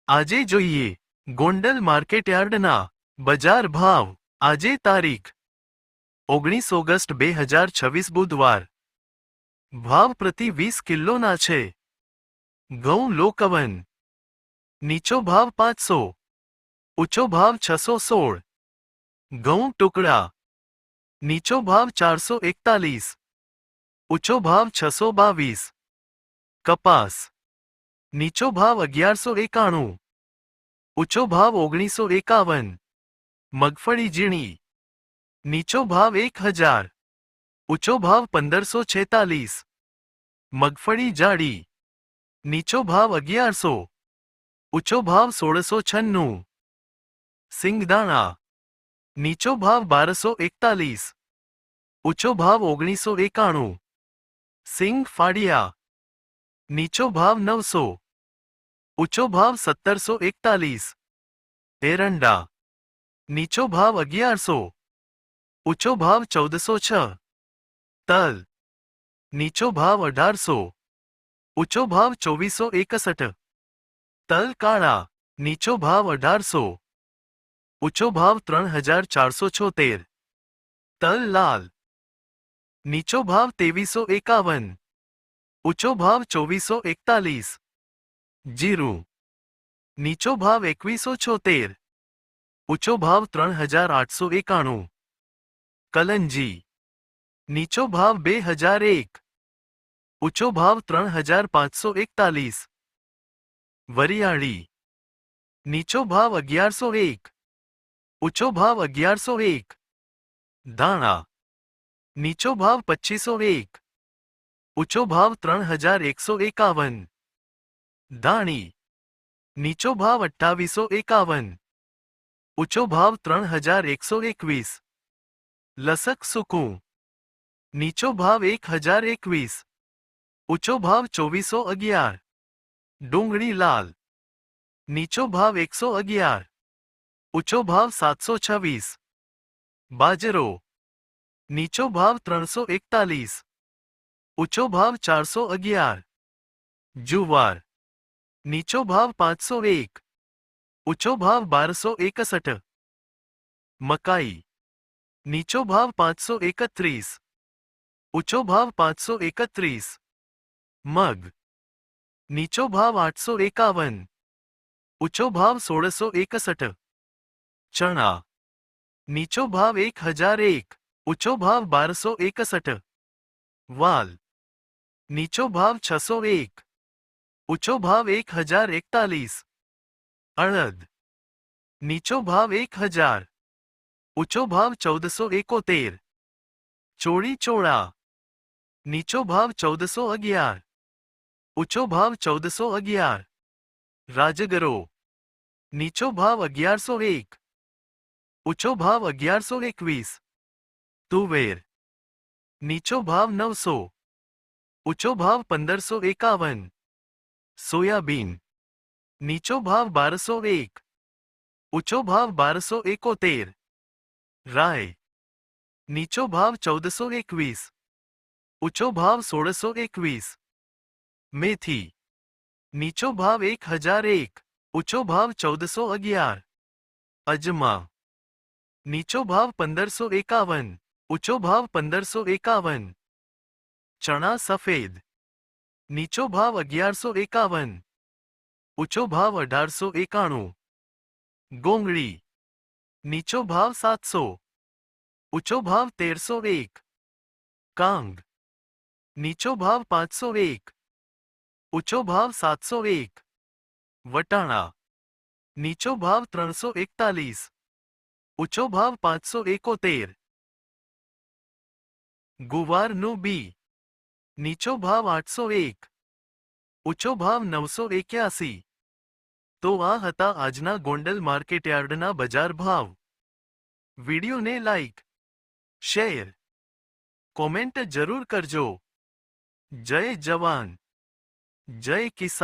આજે જોઈએ ગોંડલ માર્કેટયાર્ડના બજાર ભાવ। આજે તારીખ 19 ઓગસ્ટ 2026 બુધવાર। ભાવ પ્રતિ 20 કિલોના છે। ઘઉં લોકવન નીચો ભાવ 500, ઊંચો ભાવ 616। ઘઉં ટુકડા નીચો ભાવ 441, ઊંચો ભાવ 622। કપાસ નીચો ભાવ 1191, ઊંચો ભાવ 1951। મગફળી ઝીણી નીચો ભાવ 1000, ઊંચો ભાવ 1546। મગફળી જાડી નીચો ભાવ 1100, ઊંચો ભાવ 1696। સિંગદાણા નીચો ભાવ 1241, ઊંચો ભાવ 1991। સિંગ ફાડિયા નીચો ભાવ 900, ઊંચો ભાવ 1741। એરંડા નીચો ભાવ 1100, ઊંચો ભાવ 1406। તલ નીચો ભાવ 1800, ઊંચો ભાવ 2461। તલ કાળા નીચો ભાવ 1800, ઊંચો ભાવ 3476। તલ લાલ નીચો ભાવ 2351, ઊંચો ભાવ 2441। જીરું નીચો ભાવ 2176, ઊંચો ભાવ 3891। કલંજી નીચો ભાવ 2001, ઊંચો ભાવ 3541। વરિયાળી નીચો ભાવ 1101, ઊંચો ભાવ 1101। ધાણા નીચો ભાવ 2501, ઊંચો ભાવ 3151। ધાણી નીચો ભાવ 2851, ઊંચો ભાવ 3121। લસક સૂકું નીચો ભાવ 1021, ઊંચો ભાવ 2411। ડુંગળી લાલ નીચો ભાવ 111, ઊંચો ભાવ 726। બાજરો નીચો ભાવ 341, ઊંચો ભાવ 411। જુવાર નીચો ભાવ 501, ઊંચો ભાવ 1261। મકાઈ નીચો ભાવ 531, ઊંચો ભાવ 531। મગ નીચો ભાવ 851, ઊંચો ભાવ 1661। ચણા નીચો ભાવ 1001, ઊંચો ભાવ 1261। વાલ નીચો ભાવ 601, ઊંચો ભાવ 1041। અડદ નીચો ભાવ 1000, ઊંચો ભાવ 1471। ચોળી ચોળા નીચો ભાવ 1411, ઊંચો ભાવ 1411। રાજગરો નીચો ભાવ 1101, ઊંચો ભાવ 1121। તુવેર નીચો ભાવ 900, ઊંચો ભાવ 1551। સોયાબીન નીચો ભાવ 1201, ઊંચો ભાવ 1271। રાય નીચો ભાવ 1421, ઊંચો ભાવ 1621। મેથી નીચો ભાવ 1001, ઊંચો ભાવ 1411। અજમા નીચો ભાવ 1551, ઊંચો ભાવ 1551। ચણા સફેદ નીચો ભાવ 1151, ઊંચો ભાવ 1891। ગોંગળી નીચો ભાવ 700, ઊંચો ભાવ 1301। કાંગ નીચો ભાવ 501, ઊંચો ભાવ 701। વટાણા નીચો ભાવ 341, ઊંચો ભાવ 571। ગુવારનું બી નીચો ભાવ 801, ઊંચો ભાવ 981। તો આ હતા આજના ગોંડલ માર્કેટયાર્ડના બજાર ભાવ। વિડીયોને લાઈક, શેર, કોમેન્ટ જરૂર કરજો। જય જવાન, જય કિસાન।